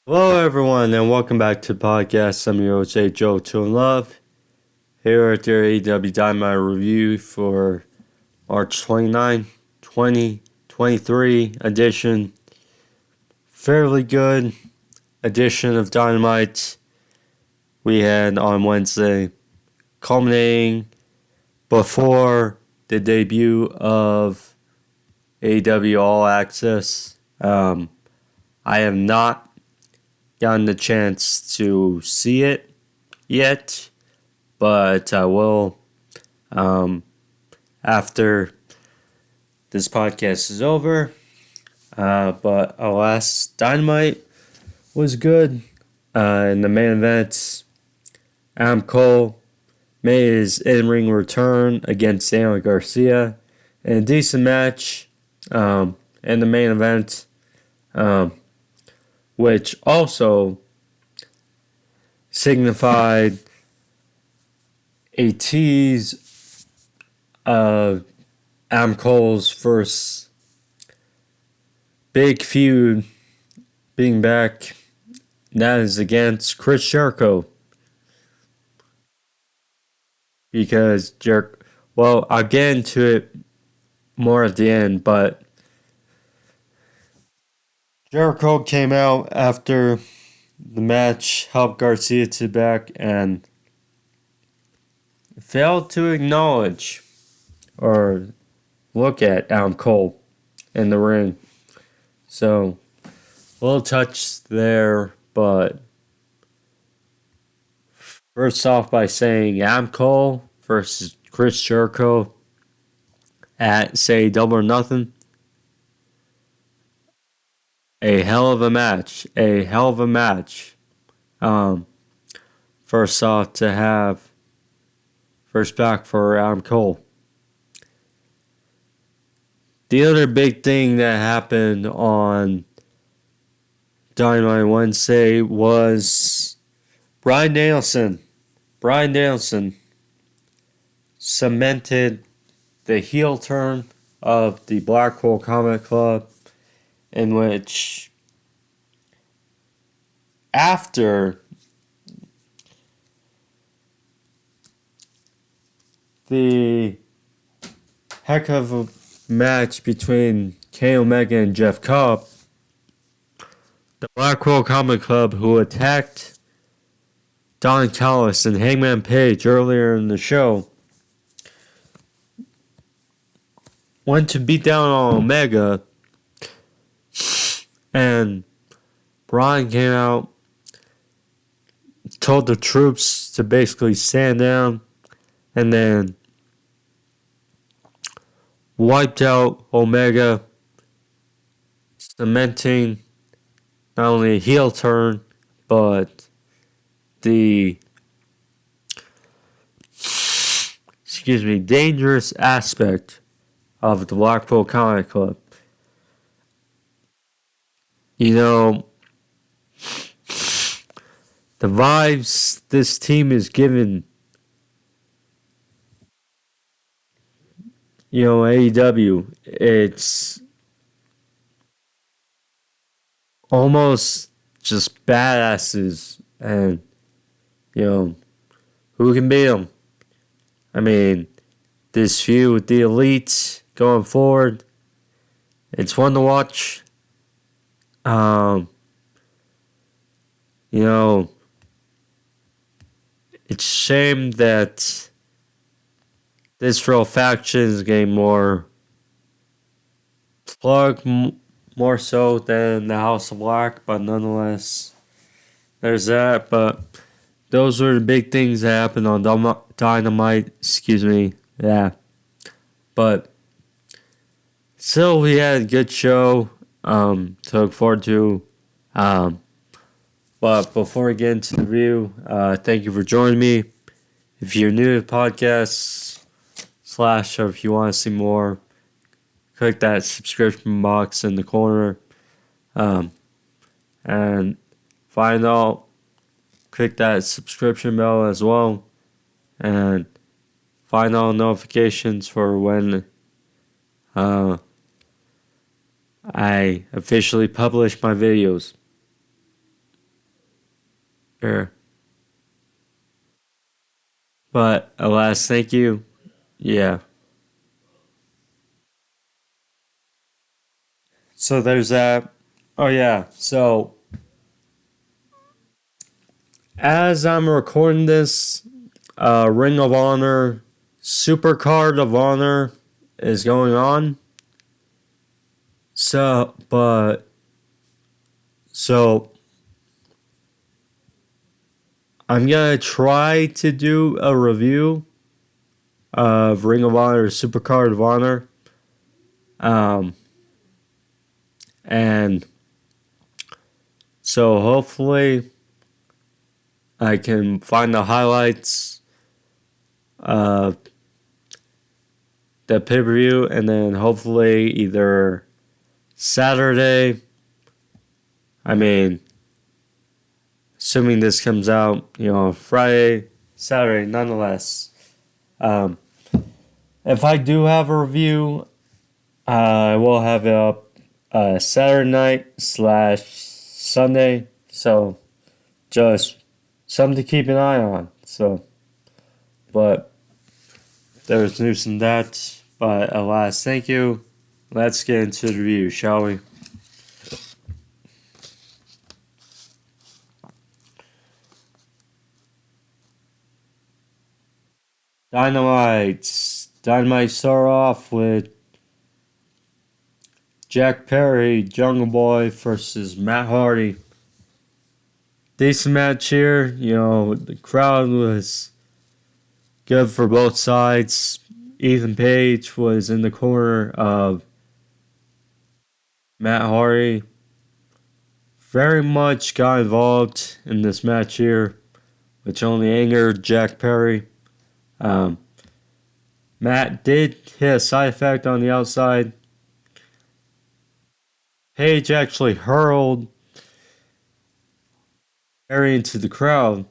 Hello, everyone, and welcome back to the podcast. I'm your host, Joe Two in Love, here at your Aew Dynamite review for March 29, 2023 edition. Fairly good edition of Dynamite we had on Wednesday, culminating before the debut of AEW All Access. I have not gotten the chance to see it yet, but I will after this podcast is over. But our last Dynamite was good. In the main event, Adam Cole made his in-ring return against Daniel Garcia in a decent match in the main event. Which also signified a tease of Adam Cole's first big feud being back. That is against Chris Jericho. Because I'll get into it more at the end, but Jericho came out after the match, helped Garcia to back, and failed to acknowledge or look at Adam Cole in the ring. So, a little touch there, but first off by saying Adam Cole versus Chris Jericho at, say, Double or Nothing. A hell of a match. First off, to have first back for Adam Cole. The other big thing that happened on Dynamite Wednesday was Bryan Danielson. Bryan Danielson cemented the heel turn of the Blackpool Combat Club, in which after the heck of a match between Kenny Omega and Jeff Cobb, the Blackpool Combat Club, who attacked Don Callis and Hangman Page earlier in the show, went to beat down on Omega. And Bryan came out, told the troops to basically stand down, and then wiped out Omega, cementing not only a heel turn, but the dangerous aspect of the Blackpool Combat Club. You know, the vibes this team is given, AEW, it's almost just badasses, and, who can beat them? I mean, this feud with the Elite going forward, it's fun to watch. It's a shame that this real faction is getting more plug, more so than the House of Black, but nonetheless, there's that. But those were the big things that happened on Dynamite. Yeah. But still, we had a good show to look forward to. But before we get into the review, thank you for joining me. If you're new to the podcast, or if you want to see more, click that subscription box in the corner. And click that subscription bell as well. And find all notifications for when I officially publish my videos. Sure. But alas, thank you. Yeah. So there's that. Oh yeah. So as I'm recording this, Ring of Honor Supercard of Honor is going on. So I'm gonna try to do a review of Ring of Honor Supercard of Honor. Um, and so hopefully I can find the highlights of the pay-per-view, and then hopefully either Saturday, I mean, assuming this comes out, Friday, Saturday, nonetheless. Um, if I do have a review, I will have it up Saturday night / Sunday. So just something to keep an eye on. So, but there's news in that. But alas, thank you. Let's get into the review, shall we? Dynamite start off with Jack Perry, Jungle Boy versus Matt Hardy. Decent match here. The crowd was good for both sides. Ethan Page was in the corner of Matt Hardy. Very much got involved in this match here, which only angered Jack Perry. Matt did hit a side effect on the outside. Page actually hurled Perry into the crowd.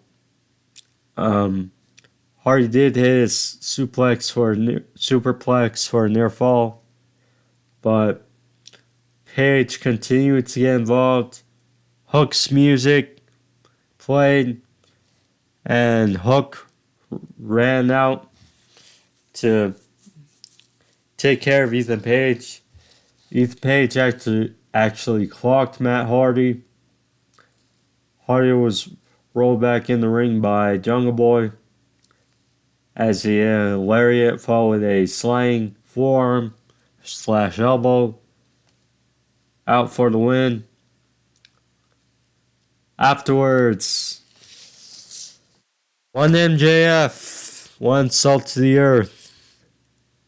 Hardy did hit his superplex for a near fall, but Page continued to get involved. Hook's music played, and Hook ran out to take care of Ethan Page. Ethan Page actually clocked Matt Hardy. Hardy was rolled back in the ring by Jungle Boy as he had a lariat followed a slaying forearm / elbow out for the win. Afterwards, one MJF, one salt to the earth,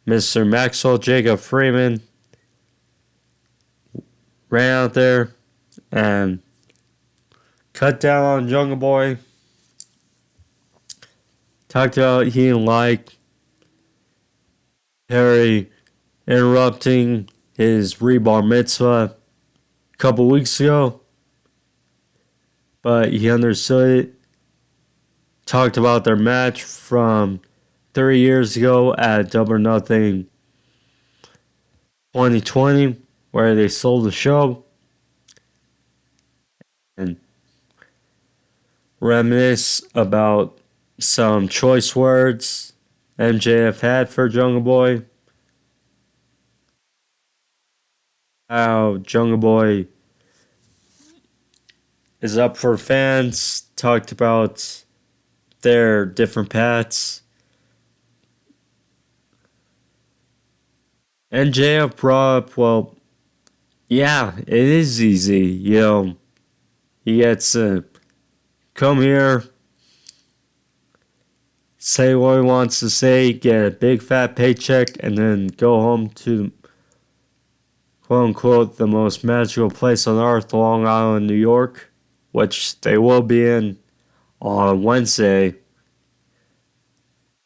Mr. Maxwell Jacob Freeman ran out there and cut down on Jungle Boy. Talked about he didn't like Perry interrupting his rebar mitzvah a couple weeks ago, but he understood it. Talked about their match from 3 years ago at Double or Nothing 2020, where they sold the show, and reminisce about some choice words MJF had for Jungle Boy. How Jungle Boy is up for fans. Talked about their different paths. MJF brought up, well, yeah, it is easy. He gets to come here, say what he wants to say, get a big fat paycheck, and then go home to, quote unquote, the most magical place on earth, Long Island, New York, which they will be in on Wednesday.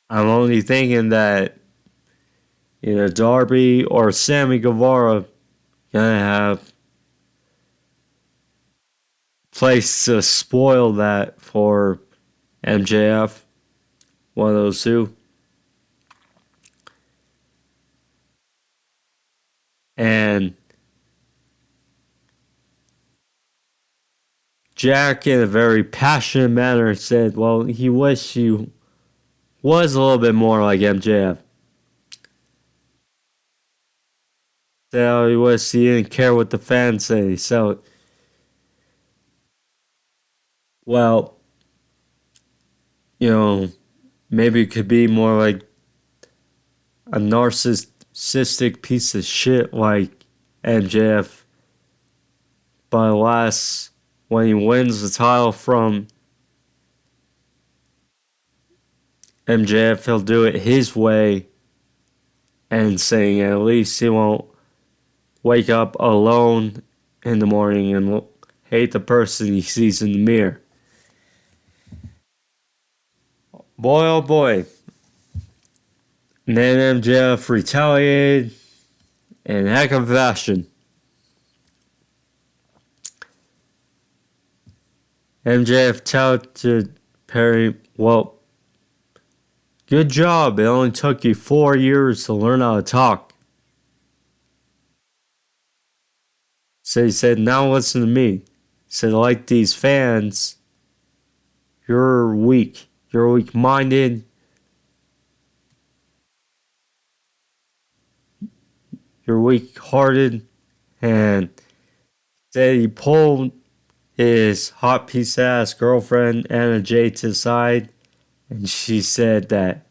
I'm only thinking that either Darby or Sammy Guevara gonna have place to spoil that for MJF. One of those two. And Jack, in a very passionate manner, said, well, he wished he was a little bit more like MJF. So he wished he didn't care what the fans say. So, well, maybe it could be more like a narcissistic piece of shit like MJF. But alas, when he wins the title from MJF, he'll do it his way and saying at least he won't wake up alone in the morning and hate the person he sees in the mirror. Boy, oh boy. And then MJF retaliated in heck of fashion. MJF touted Perry, well, good job. It only took you 4 years to learn how to talk. So he said, now listen to me. He said, like these fans, you're weak. You're weak-minded. You're weak-hearted. And said he pulled his hot piece-ass girlfriend, Anna Jay, to the side. And she said that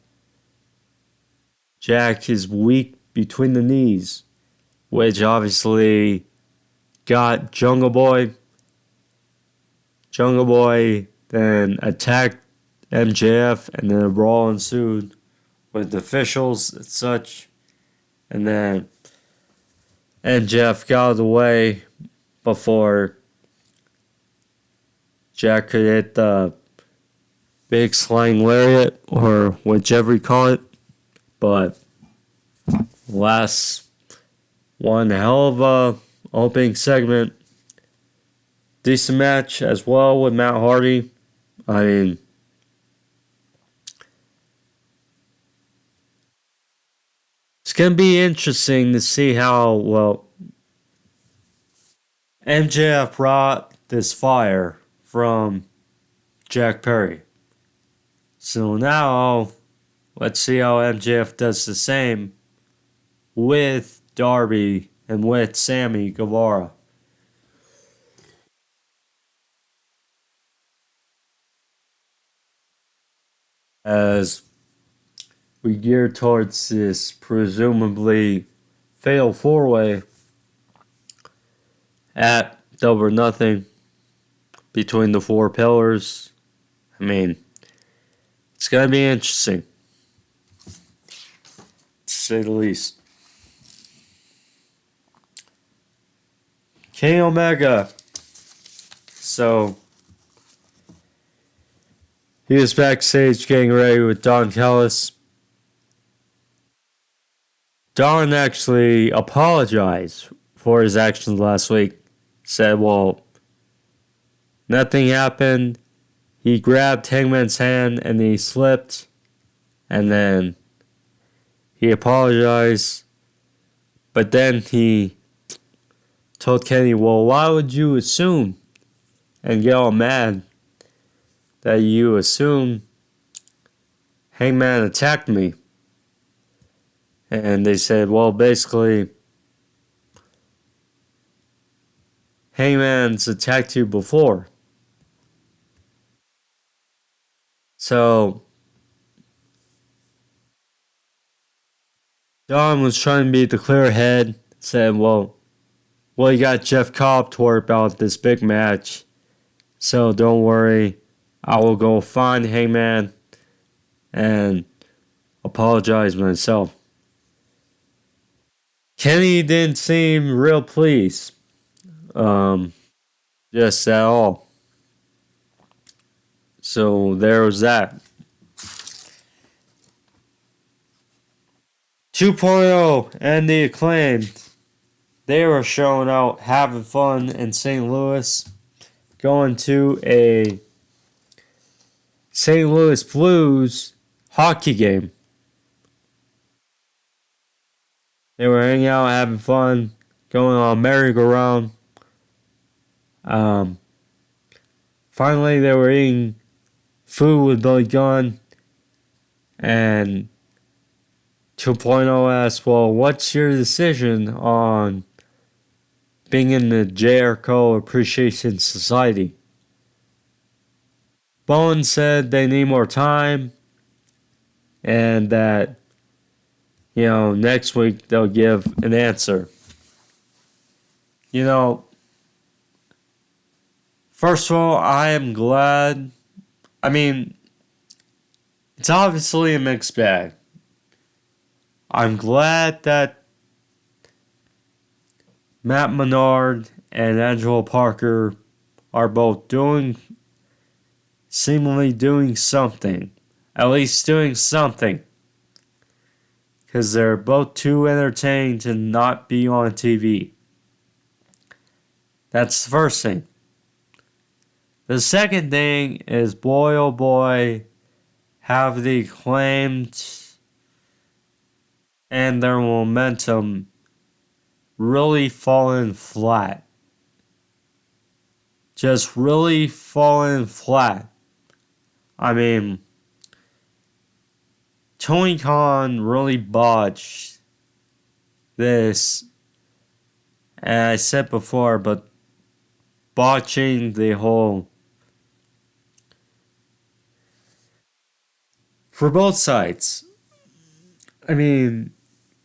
Jack is weak between the knees, which obviously got Jungle Boy. Jungle Boy then attacked MJF, and then a brawl ensued with officials and such. And then MJF got out of the way before Jack could hit the big sliding lariat, or whichever you call it. But last one hell of a opening segment. Decent match as well with Matt Hardy. I mean, it's going to be interesting to see how, well, MJF brought this fire from Jack Perry. So now, let's see how MJF does the same with Darby and with Sammy Guevara. As we gear towards this presumably fatal four-way at Double or Nothing between the four pillars. I mean, it's going to be interesting, to say the least. Kenny Omega. So, he was backstage getting ready with Don Callis. Don actually apologized for his actions last week. Said, well, nothing happened. He grabbed Hangman's hand and he slipped. And then he apologized. But then he told Kenny, well, why would you assume and get all mad that you assume Hangman attacked me? And they said, well, basically, Hangman's attacked you before. So, Don was trying to be the clear head. Said, well, you got Jeff Cobb to worry about this big match. So don't worry. I will go find Hangman and apologize myself. Kenny didn't seem real pleased. Just at all. So there was that. 2.0 and the Acclaimed. They were showing out, having fun in St. Louis. Going to a St. Louis Blues hockey game. They were hanging out, having fun, going on merry-go-round. finally they were eating food with Billy Gunn, and 2.0 asked, well, what's your decision on being in the Jericho Appreciation Society? Bowen said they need more time and that, next week they'll give an answer. First of all, I am glad. I mean, it's obviously a mixed bag. I'm glad that Matt Menard and Angelo Parker are both seemingly doing something. At least doing something. Because they're both too entertained to not be on TV. That's the first thing. The second thing is, boy oh boy, have the Acclaimed and their momentum really fallen flat. Just really fallen flat. I mean, Tony Khan really botched this. And I said before, but botching the whole, for both sides. I mean,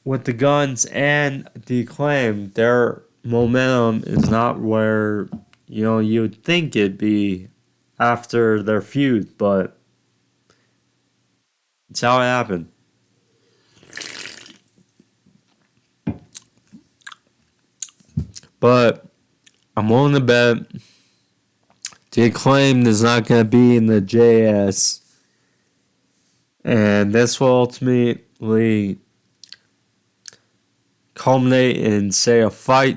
with the Guns and the Acclaim, their momentum is not where, you would think it'd be after their feud, but it's how it happened. But I'm willing to bet the Acclaim is not going to be in the JS. And this will ultimately culminate in, say, a fight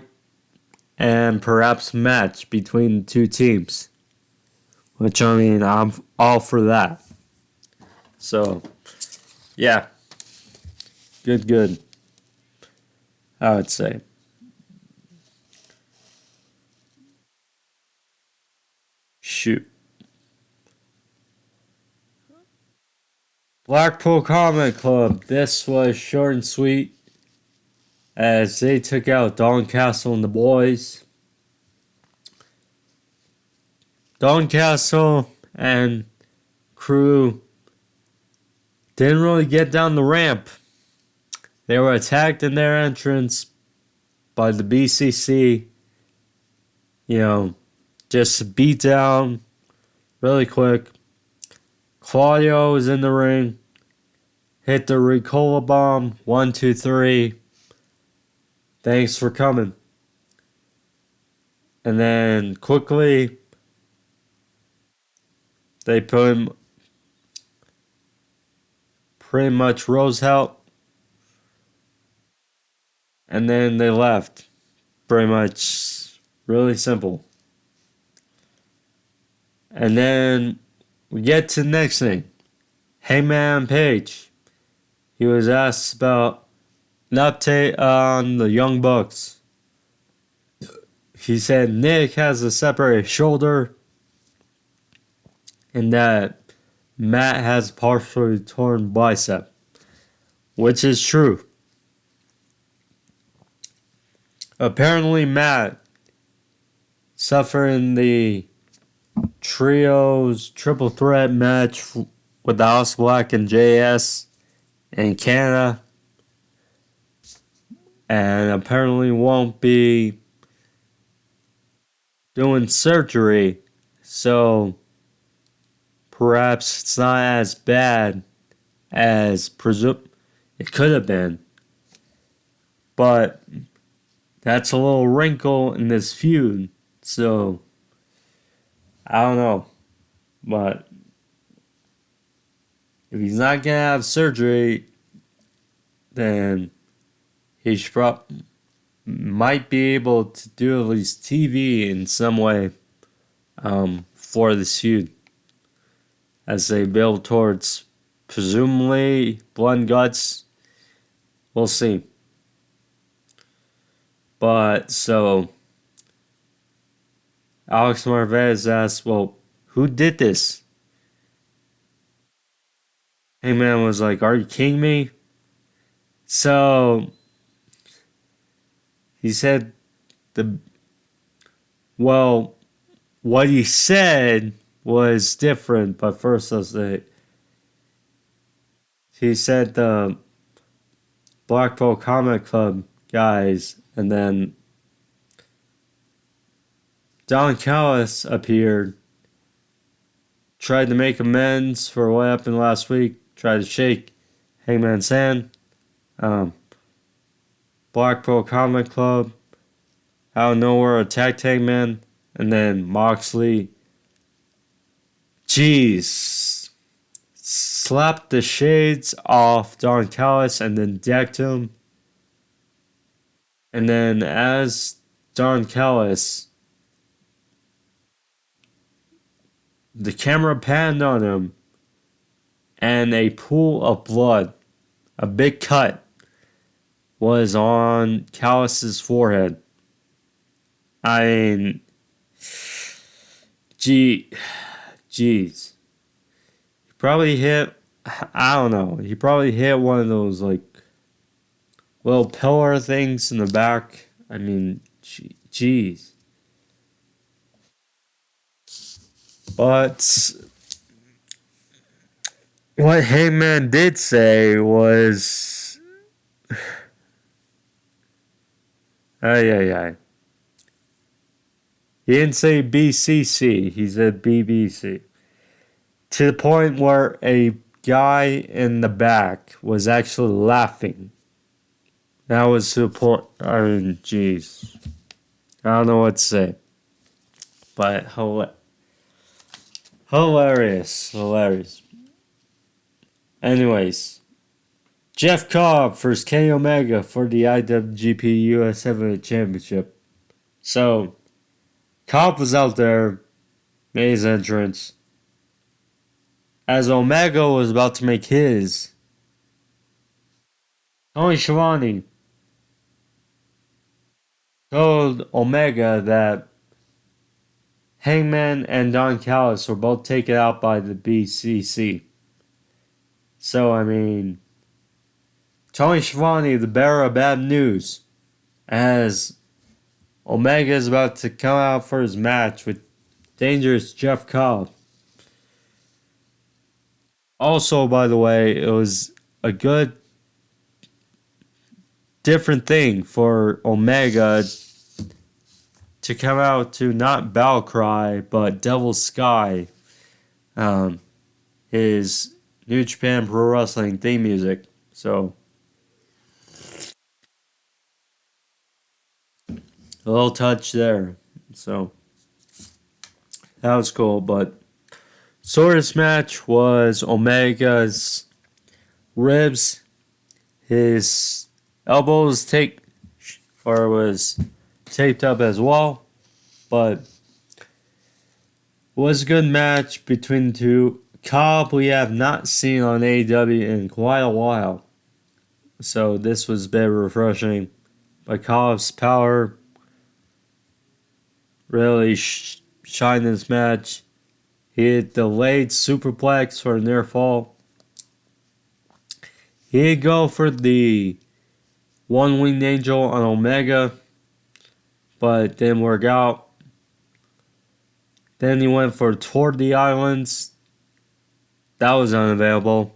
and perhaps a match between the two teams. Which, I mean, I'm all for that. So, yeah. Good. I would say. Shoot. Blackpool Combat Club. This was short and sweet as they took out Don Castle and the boys. Don Castle and crew didn't really get down the ramp. They were attacked in their entrance by the BCC. Just beat down really quick. Claudio is in the ring. Hit the Ricola bomb. 1, 2, 3. Thanks for coming. And then quickly, they put him pretty much rose out. And then they left. Pretty much really simple. And then we get to the next thing. Hangman Page. He was asked about an update on the Young Bucks. He said Nick has a separated shoulder and that Matt has partially torn bicep, which is true. Apparently Matt suffered in the trios triple threat match with House Black and JS in Canada, and apparently won't be doing surgery, so perhaps it's not as bad as it could have been. But that's a little wrinkle in this feud, so I don't know. But if he's not going to have surgery, then he might be able to do at least TV in some way for this feud as they build towards presumably Blood and Guts. We'll see. But so Alex Marvez asked, well, Who did this? Hangman was like, are you kidding me? So he said well, what he said was different, but first let's say he said the Blackpool Comic Club guys, and then Don Callis appeared, tried to make amends for what happened last week, tried to shake Hangman's hand. Blackpool Comic Club out of nowhere attacked Hangman, and then Moxley, slapped the shades off Don Callis and then decked him. And then as Don Callis, the camera panned on him, and a pool of blood, a big cut, was on Callis's forehead. I mean, jeez. He probably hit, I don't know, he probably hit one of those, like, little pillar things in the back. I mean, jeez. But what Hangman did say was, ay. He didn't say BCC, he said BBC. To the point where a guy in the back was actually laughing. That was to the point, I mean, jeez. I don't know what to say. But hilarious. Anyways, Jeff Cobb versus Kenny Omega for the IWGP US Heavyweight Championship. So, Cobb was out there, made his entrance. As Omega was about to make his, Tony Schiavone told Omega that Hangman and Don Callis were both taken out by the BCC. So, I mean, Tony Schiavone, the bearer of bad news, as Omega is about to come out for his match with dangerous Jeff Cobb. Also, by the way, it was a good, different thing for Omega to come out to not Battle Cry, but Devil's Sky, his New Japan Pro Wrestling theme music. So, a little touch there. So, that was cool. But shortest match was Omega's ribs, his elbows was taped up as well. But it was a good match between the two. Cobb we have not seen on AEW in quite a while. So this was a bit refreshing. But Cobb's power really shined in this match. He hit delayed superplex for a near fall. He did go for the one winged angel on Omega, but it didn't work out. Then he went for Toward the Islands. That was unavailable.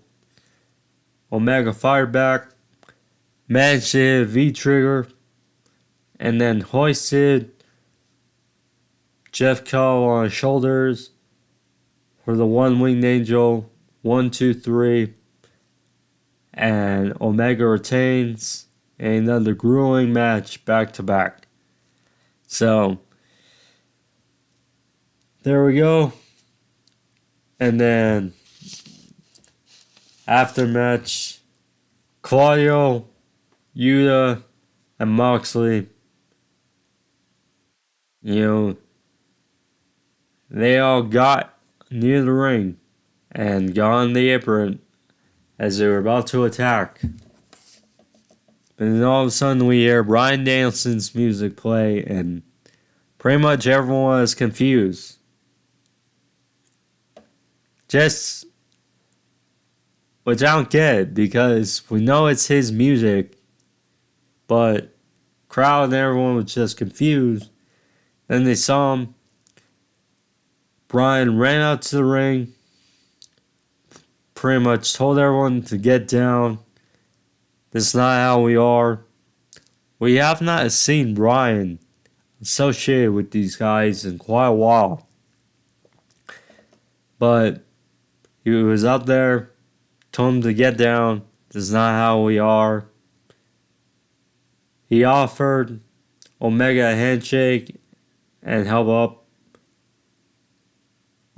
Omega fired back, managed to hit V-trigger, and then hoisted Jeff Cobb on his shoulders for the one winged angel. 1, 2, 3. And Omega retains another grueling match back to back. So, there we go. And then, after match, Claudio, Yuta, and Moxley, they all got near the ring and got on the apron as they were about to attack. But then all of a sudden we hear Bryan Danielson's music play and pretty much everyone is confused. just, which I don't get because we know it's his music, but crowd and everyone was just confused. Then they saw him. Bryan ran out to the ring, pretty much told everyone to get down. This is not how we are. We have not seen Bryan associated with these guys in quite a while. But he was up there, told him to get down. This is not how we are. He offered Omega a handshake and help up.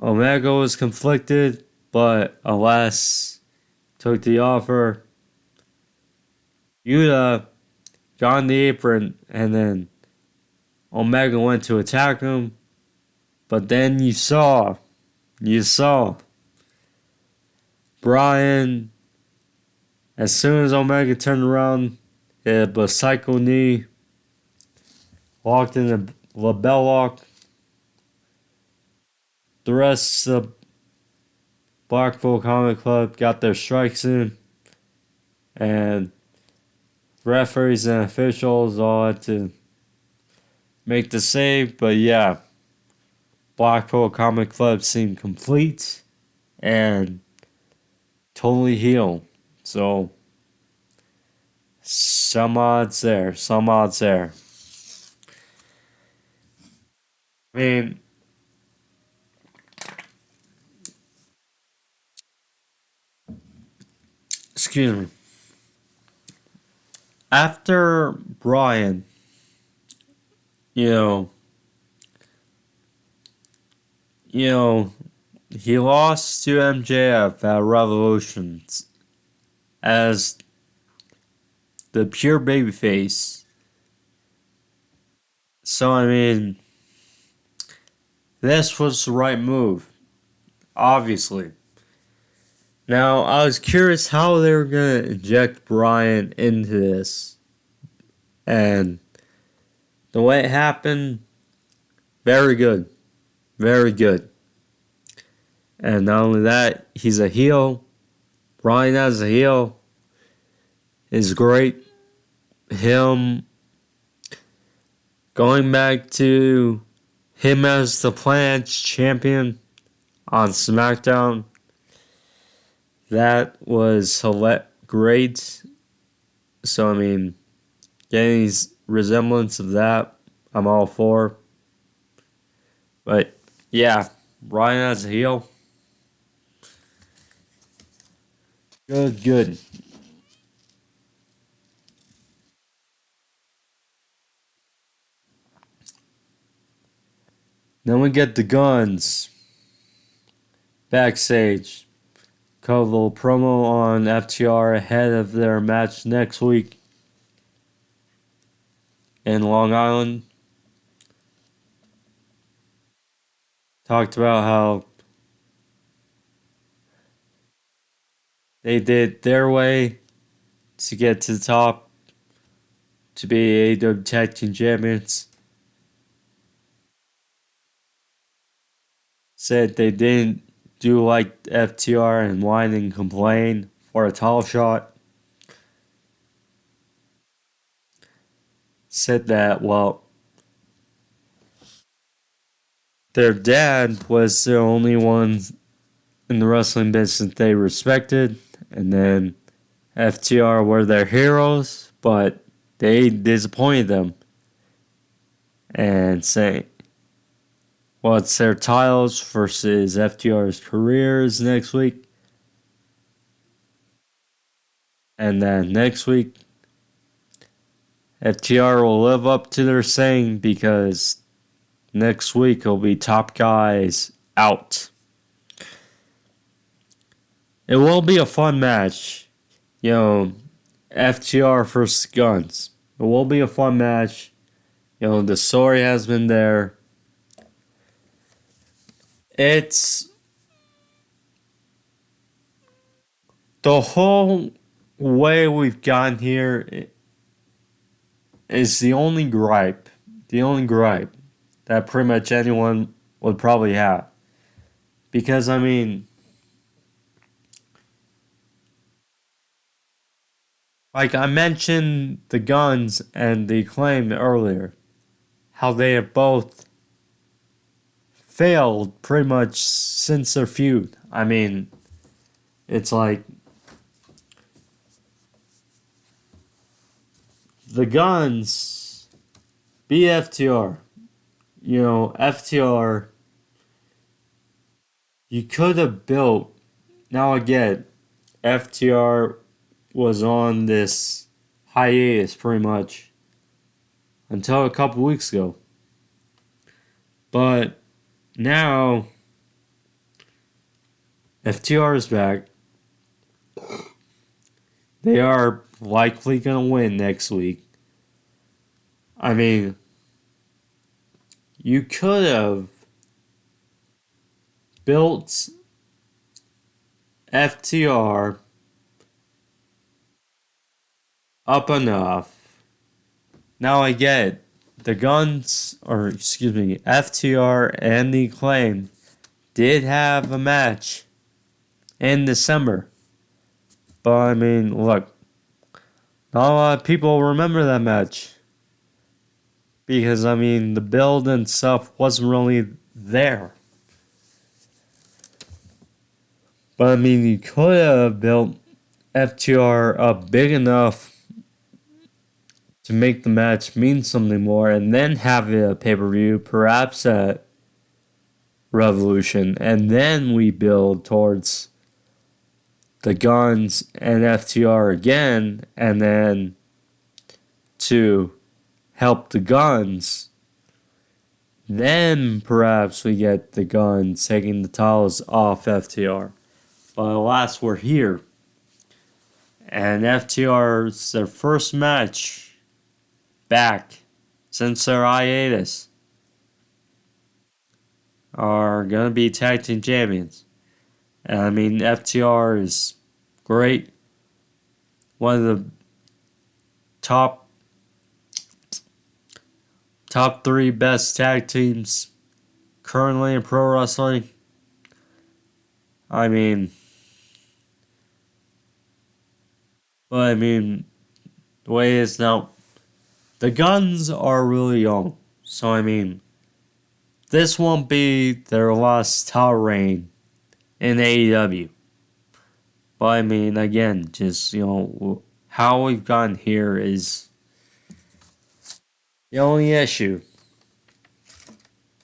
Omega was conflicted, but alas, took the offer. Yuta got on the apron, and then Omega went to attack him. But then you saw Bryan, as soon as Omega turned around, hit a psycho knee, walked in the label lock. The rest of Blackpool Comic Club got their strikes in, and referees and officials all had to make the save. But yeah, Blackpool Comic Club seemed complete and totally healed. So some odds there. I mean, excuse me. After Bryan, you know, he lost to MJF at Revolutions as the pure babyface. So, I mean, this was the right move, obviously. Now, I was curious how they were going to inject Bryan into this. And the way it happened, very good. Very good. And not only that, he's a heel. Bryan as a heel is great. Him going back to him as the Planet champion on SmackDown, that was great. So, I mean, getting resemblance of that, I'm all for. But, yeah, Bryan as a heel, good. Then we get the Guns backstage. Cut a little promo on FTR ahead of their match next week in Long Island. Talked about how they did their way to get to the top to be AEW Tag Team Champions. Said they didn't do like FTR and whine and complain for a title shot. Said that, well, their dad was the only one in the wrestling business they respected, and then FTR were their heroes, but they disappointed them. And saying, well, it's their titles versus FTR's careers next week. And then next week, FTR will live up to their saying because next week it'll be top guys out. It will be a fun match. FTR versus Guns. It will be a fun match. The story has been there. It's the whole way we've gotten here is the only gripe that pretty much anyone would probably have. Because, I mean, Like I mentioned the Guns and the Acclaim earlier, how they have both failed pretty much since their feud. I mean, it's like the Guns beat FTR. You know, FTR, you could have built. Now again, FTR was on this hiatus pretty much until a couple weeks ago. But now FTR is back. They are likely going to win next week. I mean, you could have built FTR up enough. Now I get it. The Guns, or excuse me, FTR and the Acclaim did have a match in December. But I mean, look, not a lot of people remember that match. Because, I mean, the build and stuff wasn't really there. But, I mean, you could have built FTR up big enough to make the match mean something more and then have it a pay-per-view, perhaps at Revolution. And then we build towards the Guns and FTR again, and then to help the Guns, then perhaps we get the Guns taking the titles off FTR. But alas, we're here. And FTR's their first match back since their hiatus are going to be tag team champions. And I mean, FTR is great. One of the top 3 best tag teams currently in pro wrestling. I mean, the way it is now, the Guns are really young. So, I mean, this won't be their last title reign in AEW. But, I mean, again, just, you know, how we've gotten here is the only issue.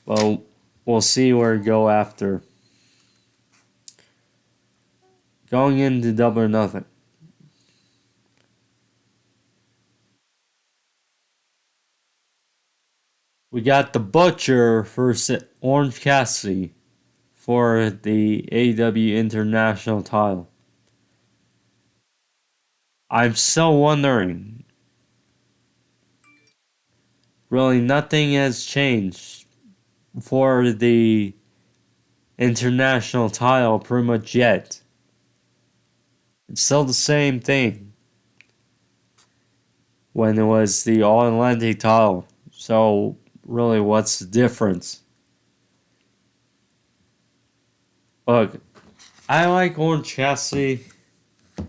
Well, we'll see where we go after. Going into Double or Nothing. We got the Butcher versus Orange Cassidy for the AEW International title. I'm still wondering. Really, nothing has changed for the International title pretty much yet. It's still the same thing when it was the All-Atlantic title. So, really, what's the difference? Look, I like Orange Cassidy. I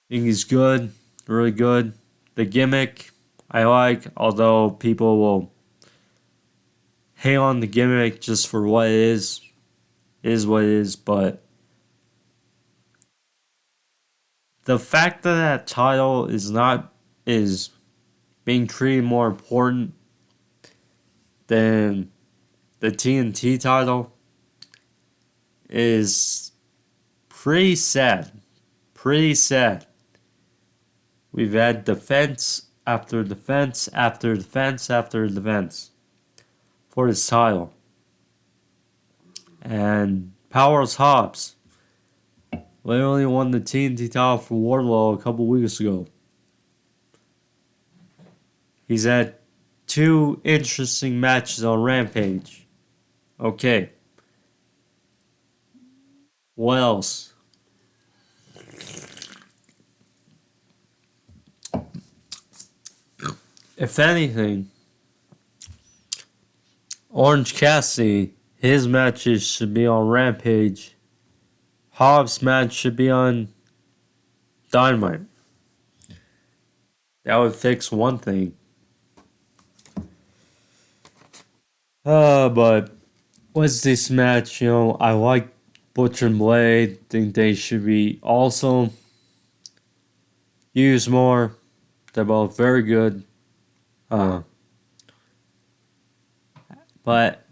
think he's good, really good. The gimmick, I like, although people will hate on the gimmick just for what it is. It is what it is, but the fact that that title is being treated more important than the TNT title is pretty sad. Pretty sad. We've had defense after defense after defense after defense for this title. And Powers Hobbs literally won the TNT title for Wardlow a couple weeks ago. He's had 2 interesting matches on Rampage. Okay. What else? If anything, Orange Cassidy, his matches should be on Rampage. Hobbs' match should be on Dynamite. That would fix one thing. But what's this match? I like Butcher and Blade. Think they should be also used more. They're both very good. But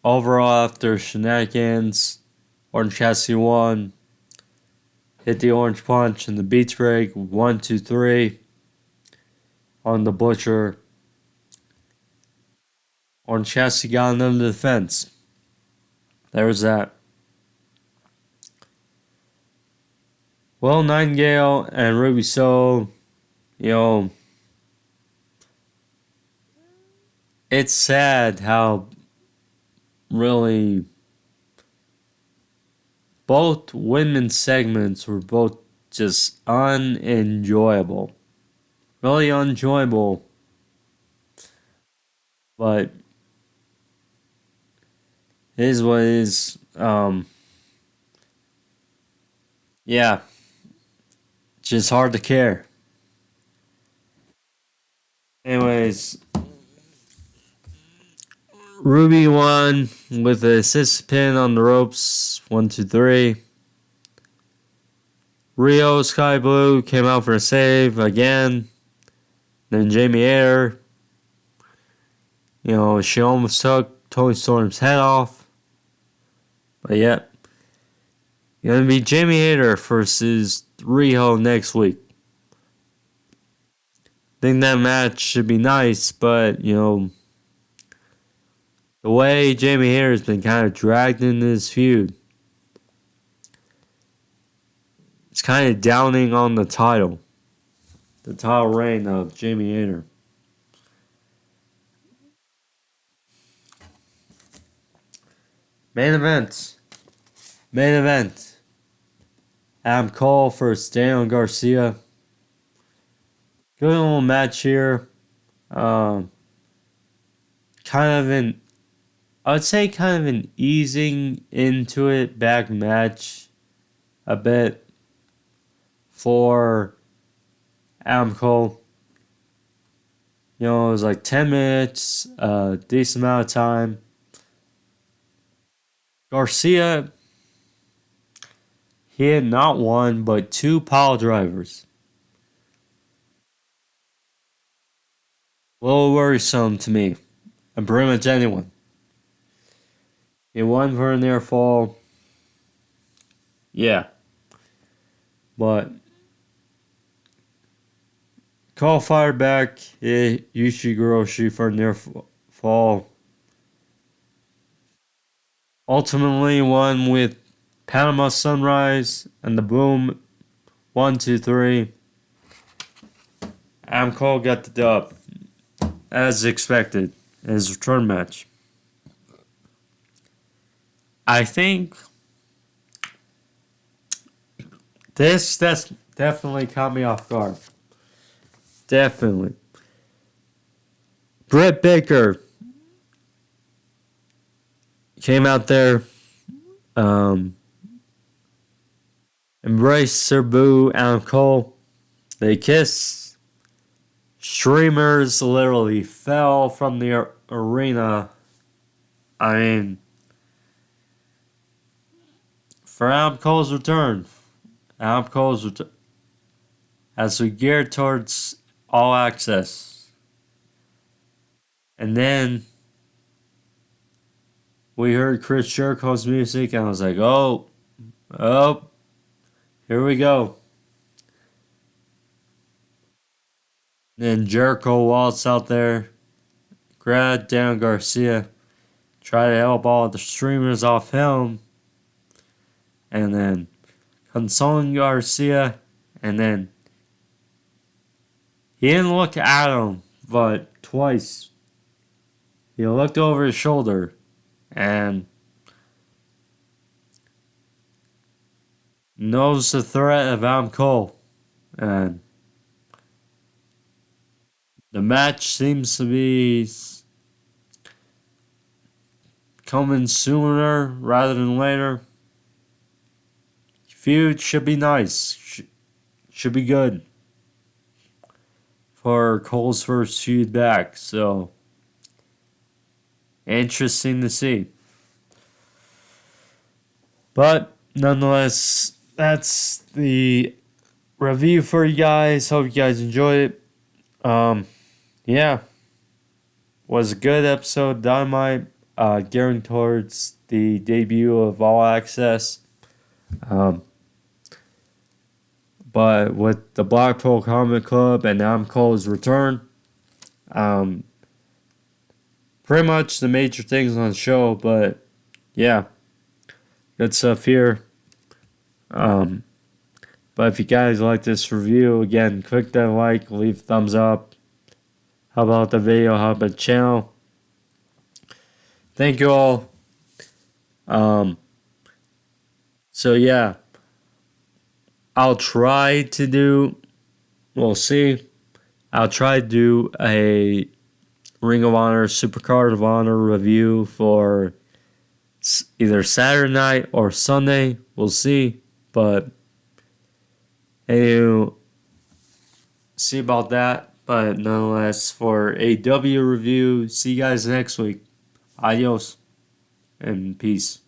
overall, after shenanigans, Orange Cassidy won. Hit the orange punch and the beach break. 1, 2, 3 on the Butcher. Orange Cassidy got into the defense. There was that. Well, Nightingale and Ruby Soho, it's sad how really both women's segments were both just unenjoyable. Really unenjoyable. But it is what it is. Yeah. Just hard to care. Anyways, Ruby won with an assist pin on the ropes. 1, 2, 3. Rio Sky Blue came out for a save again. Then Jamie Hayter. She almost took Tony Storm's head off. But yeah. Gonna be Jamie Hayter versus Rio next week. Think that match should be nice, but the way Jamie Hayter has been kind of dragged in this feud, it's kind of downing on the title reign of Jamie Hayter. Main event. Adam Cole versus Daniel Garcia. Good little match here. Kind of an easing into it back match a bit for Adam Cole. It was like 10 minutes, decent amount of time. Garcia, he had not one, but 2 pile drivers. A little worrisome to me, and pretty much anyone. He won for a near fall. Yeah. But Cole fired back. Yushiguroshi for a near fall. Ultimately won with Panama Sunrise and the Boom. 1, 2, 3. Adam Cole got the dub. As expected in his return match. I think that's definitely caught me off guard. Definitely. Britt Baker came out there, embraced Sir Boo, Adam Cole. They kissed. Streamers literally fell from the arena. I mean, for Adam Cole's return. As we gear towards All Access. And then we heard Chris Jericho's music, and I was like, oh, here we go. Then Jericho waltz out there, grab down Garcia, try to help all the streamers off him, and then consoling Garcia, and then he didn't look at him, but twice. He looked over his shoulder, and knows the threat of Adam Cole, and the match seems to be coming sooner rather than later. Feud should be nice. Should be good. for Cole's first feud back. So, interesting to see. But, nonetheless, that's the review for you guys. Hope you guys enjoyed it. Yeah. Was a good episode. Dynamite. Gearing towards the debut of All Access. But with the Blackpool Comedy Club and Adam Cole's return, pretty much the major things on the show. But yeah, good stuff here. But if you guys like this review, again, click that like, leave a thumbs up. How about the video? How about the channel? Thank you all. So yeah, I'll try to do, we'll see. I'll try to do a Ring of Honor, Supercard of Honor review for either Saturday night or Sunday. We'll see. But anyway, see about that. But nonetheless, for a W review, see you guys next week. Adios and peace.